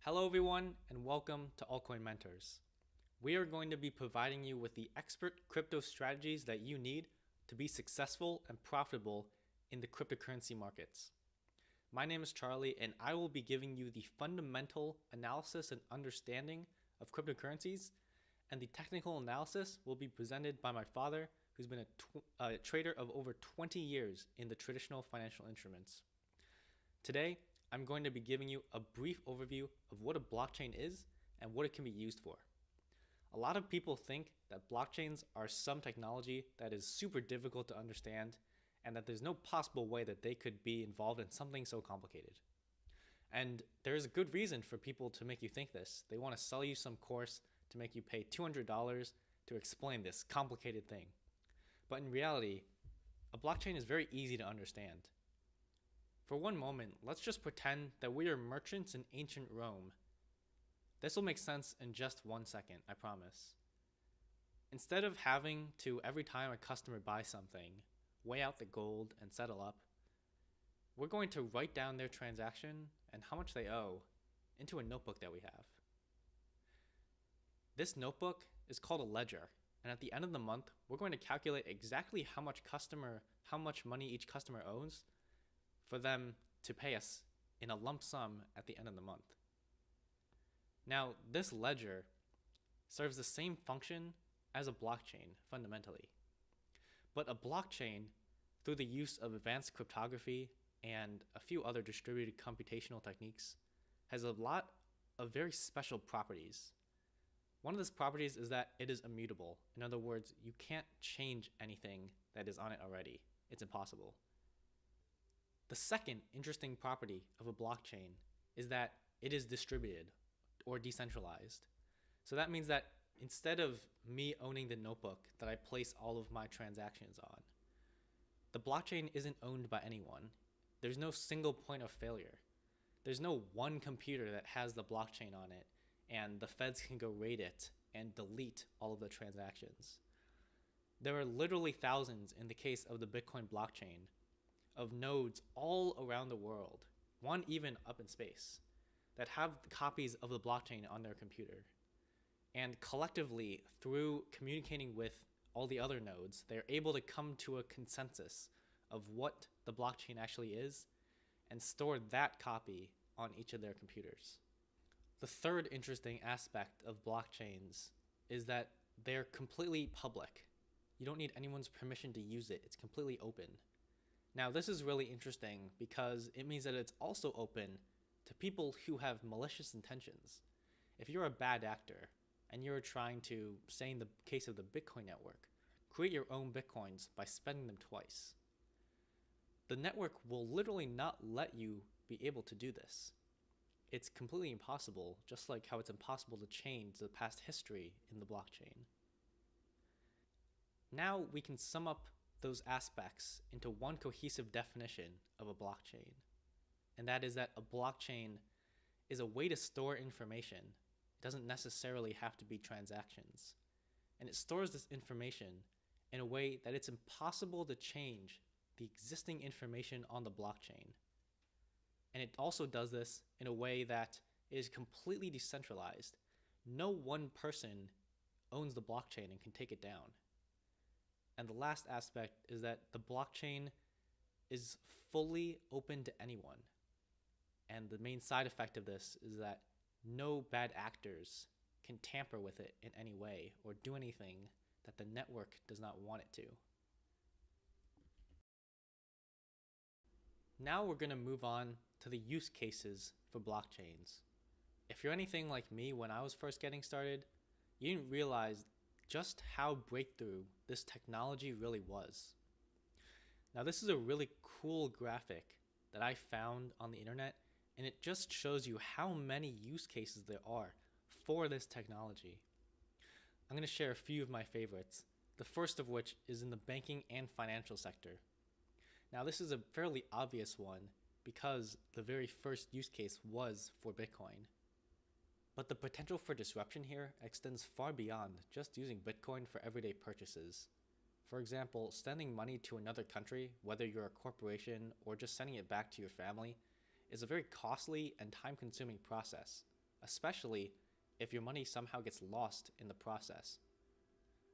Hello everyone and welcome to Altcoin Mentors. We are going to be providing you with the expert crypto strategies that you need to be successful and profitable in the cryptocurrency markets. My name is Charlie and I will be giving you the fundamental analysis and understanding of cryptocurrencies, and the technical analysis will be presented by my father, who's been a trader of over 20 years in the traditional financial instruments. Today, I'm going to be giving you a brief overview of what a blockchain is and what it can be used for. A lot of people think that blockchains are some technology that is super difficult to understand and that there's no possible way that they could be involved in something so complicated. And there's a good reason for people to make you think this. They want to sell you some course to make you pay $200 to explain this complicated thing. But in reality, a blockchain is very easy to understand. For one moment, let's just pretend that we are merchants in ancient Rome. This will make sense in just 1 second, I promise. Instead of having to, every time a customer buys something, weigh out the gold and settle up, we're going to write down their transaction and how much they owe into a notebook that we have. This notebook is called a ledger, and at the end of the month, we're going to calculate exactly how much money each customer owes for them to pay us in a lump sum at the end of the month. Now, this ledger serves the same function as a blockchain fundamentally. But a blockchain, through the use of advanced cryptography and a few other distributed computational techniques, has a lot of very special properties. One of those properties is that it is immutable. In other words, you can't change anything that is on it already. It's impossible. The second interesting property of a blockchain is that it is distributed or decentralized. So that means that instead of me owning the notebook that I place all of my transactions on, the blockchain isn't owned by anyone. There's no single point of failure. There's no one computer that has the blockchain on it and the feds can go raid it and delete all of the transactions. There are literally thousands, in the case of the Bitcoin blockchain, of nodes all around the world, one even up in space, that have copies of the blockchain on their computer. And collectively, through communicating with all the other nodes, they're able to come to a consensus of what the blockchain actually is and store that copy on each of their computers. The third interesting aspect of blockchains is that they're completely public. You don't need anyone's permission to use it. It's completely open. Now, this is really interesting because it means that it's also open to people who have malicious intentions. If you're a bad actor and you're trying to, say in the case of the Bitcoin network, create your own Bitcoins by spending them twice, the network will literally not let you be able to do this. It's completely impossible, just like how it's impossible to change the past history in the blockchain. Now we can sum up those aspects into one cohesive definition of a blockchain. And that is that a blockchain is a way to store information. It doesn't necessarily have to be transactions. And it stores this information in a way that it's impossible to change the existing information on the blockchain. And it also does this in a way that is completely decentralized. No one person owns the blockchain and can take it down. And the last aspect is that the blockchain is fully open to anyone. And the main side effect of this is that no bad actors can tamper with it in any way or do anything that the network does not want it to. Now we're going to move on to the use cases for blockchains. If you're anything like me when I was first getting started, you didn't realize just how breakthrough this technology really was. Now, this is a really cool graphic that I found on the internet, and it just shows you how many use cases there are for this technology. I'm going to share a few of my favorites, the first of which is in the banking and financial sector. Now, this is a fairly obvious one because the very first use case was for Bitcoin. But the potential for disruption here extends far beyond just using Bitcoin for everyday purchases. For example, sending money to another country, whether you're a corporation or just sending it back to your family, is a very costly and time-consuming process. especially if your money somehow gets lost in the process.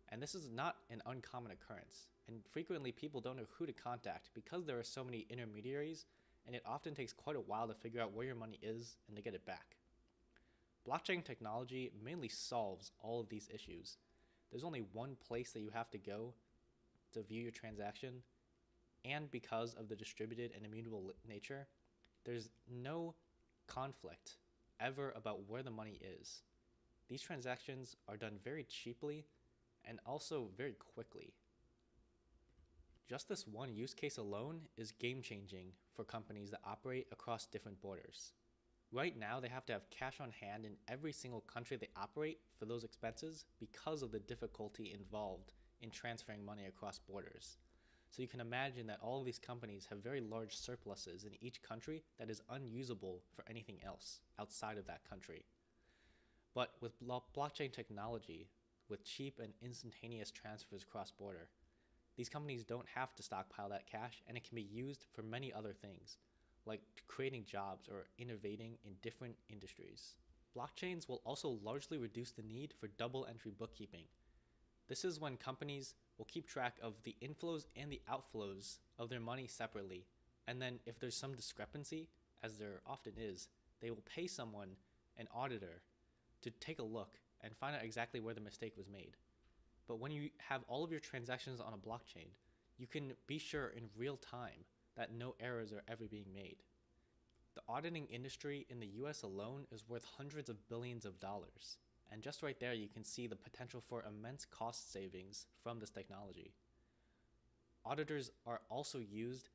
And this is not an uncommon occurrence, and frequently people don't know who to contact because there are so many intermediaries, and it often takes quite a while to figure out where your money is and to get it back. Blockchain technology mainly solves all of these issues. There's only one place that you have to go to view your transaction, and because of the distributed and immutable nature, there's no conflict ever about where the money is. These transactions are done very cheaply and also very quickly. Just this one use case alone is game-changing for companies that operate across different borders. Right now, they have to have cash on hand in every single country they operate for those expenses because of the difficulty involved in transferring money across borders. So you can imagine that all of these companies have very large surpluses in each country that is unusable for anything else outside of that country. But with blockchain technology, with cheap and instantaneous transfers cross-border, these companies don't have to stockpile that cash, and it can be used for many other things, like creating jobs or innovating in different industries. Blockchains will also largely reduce the need for double entry bookkeeping. This is when companies will keep track of the inflows and the outflows of their money separately, and then if there's some discrepancy, as there often is, they will pay someone, an auditor, to take a look and find out exactly where the mistake was made. But when you have all of your transactions on a blockchain, you can be sure in real time that no errors are ever being made. The auditing industry in the US alone is worth hundreds of billions of dollars. And just right there, you can see the potential for immense cost savings from this technology. Auditors are also used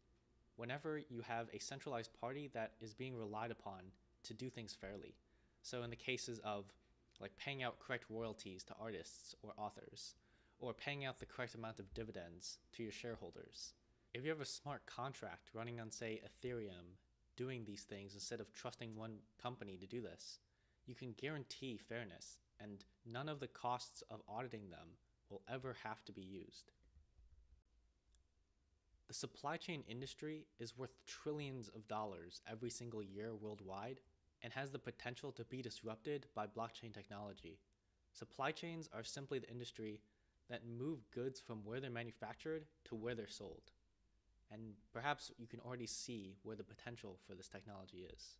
whenever you have a centralized party that is being relied upon to do things fairly. So in the cases of like paying out correct royalties to artists or authors, or paying out the correct amount of dividends to your shareholders. If you have a smart contract running on, say, Ethereum, doing these things instead of trusting one company to do this, you can guarantee fairness, and none of the costs of auditing them will ever have to be used. The supply chain industry is worth trillions of dollars every single year worldwide, and has the potential to be disrupted by blockchain technology. Supply chains are simply the industry that move goods from where they're manufactured to where they're sold. And perhaps you can already see where the potential for this technology is.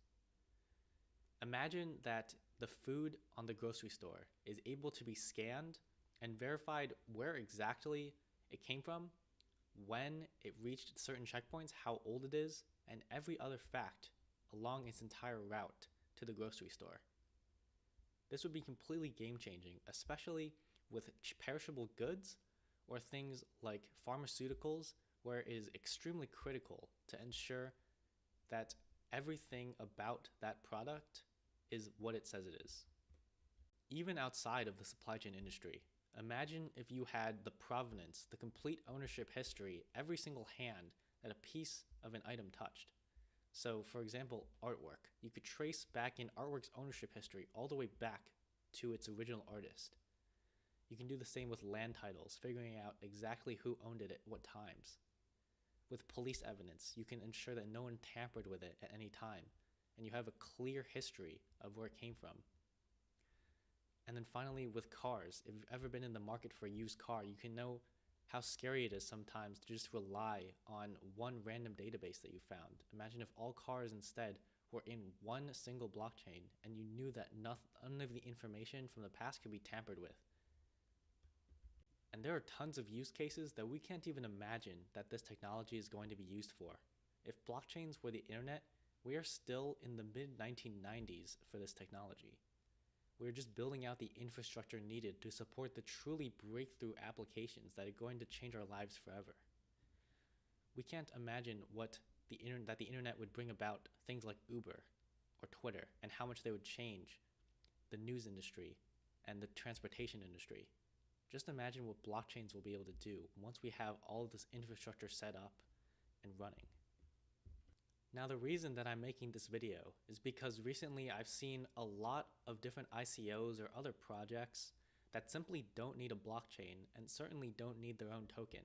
Imagine that the food on the grocery store is able to be scanned and verified where exactly it came from, when it reached certain checkpoints, how old it is, and every other fact along its entire route to the grocery store. This would be completely game-changing, especially with perishable goods or things like pharmaceuticals, where it is extremely critical to ensure that everything about that product is what it says it is. Even outside of the supply chain industry, imagine if you had the provenance, the complete ownership history, every single hand that a piece of an item touched. So, for example, artwork. You could trace back in artwork's ownership history all the way back to its original artist. You can do the same with land titles, figuring out exactly who owned it at what times. With police evidence, you can ensure that no one tampered with it at any time, and you have a clear history of where it came from. And then finally, with cars, if you've ever been in the market for a used car, you can know how scary it is sometimes to just rely on one random database that you found. Imagine if all cars instead were in one single blockchain and you knew that none of the information from the past could be tampered with. And there are tons of use cases that we can't even imagine that this technology is going to be used for. If blockchains were the internet, we are still in the mid-1990s for this technology. We're just building out the infrastructure needed to support the truly breakthrough applications that are going to change our lives forever. We can't imagine that the internet would bring about things like Uber or Twitter, and how much they would change the news industry and the transportation industry. Just imagine what blockchains will be able to do once we have all of this infrastructure set up and running. Now, the reason that I'm making this video is because recently I've seen a lot of different ICOs or other projects that simply don't need a blockchain and certainly don't need their own token.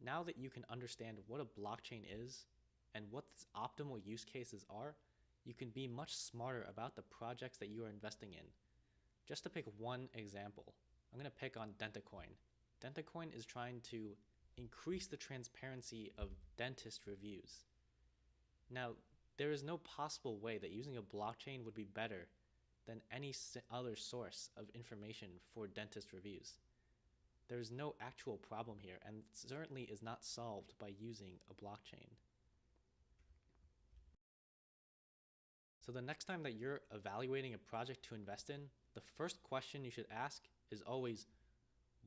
Now that you can understand what a blockchain is and what its optimal use cases are, you can be much smarter about the projects that you are investing in. Just to pick one example, I'm going to pick on Dentacoin. Dentacoin is trying to increase the transparency of dentist reviews. Now, there is no possible way that using a blockchain would be better than any other source of information for dentist reviews. There is no actual problem here, and certainly is not solved by using a blockchain. So the next time that you're evaluating a project to invest in, the first question you should ask is always,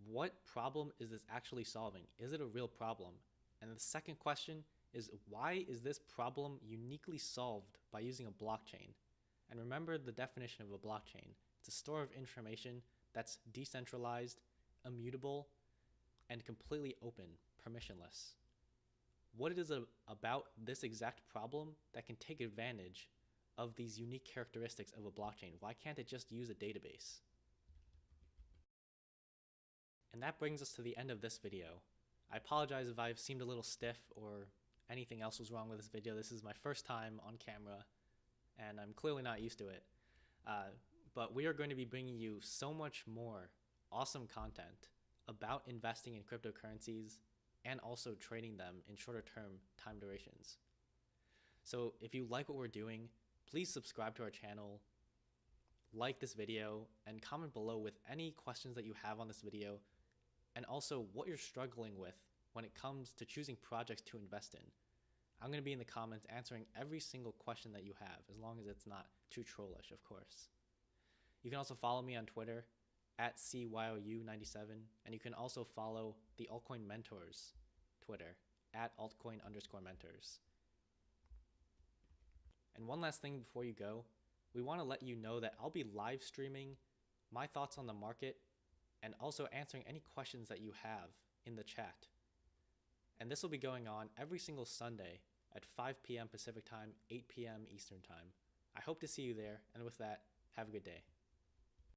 what problem is this actually solving? Is it a real problem? And the second question is, why is this problem uniquely solved by using a blockchain? And remember the definition of a blockchain. It's a store of information that's decentralized, immutable, and completely open, permissionless. What it is about this exact problem that can take advantage of these unique characteristics of a blockchain? Why can't it just use a database? And that brings us to the end of this video. I apologize if I've seemed a little stiff or anything else was wrong with this video. This is my first time on camera, and I'm clearly not used to it. But we are going to be bringing you so much more awesome content about investing in cryptocurrencies and also trading them in shorter term time durations. So if you like what we're doing, please subscribe to our channel, like this video, and comment below with any questions that you have on this video, and also what you're struggling with when it comes to choosing projects to invest in. I'm going to be in the comments answering every single question that you have, as long as it's not too trollish, of course. You can also follow me on Twitter at CYOU97, and you can also follow the Altcoin Mentors Twitter at altcoin_mentors. And one last thing before you go, we want to let you know that I'll be live streaming my thoughts on the market and also answering any questions that you have in the chat. And this will be going on every single Sunday at 5 p.m. Pacific time, 8 p.m. Eastern time. I hope to see you there, and with that, have a good day.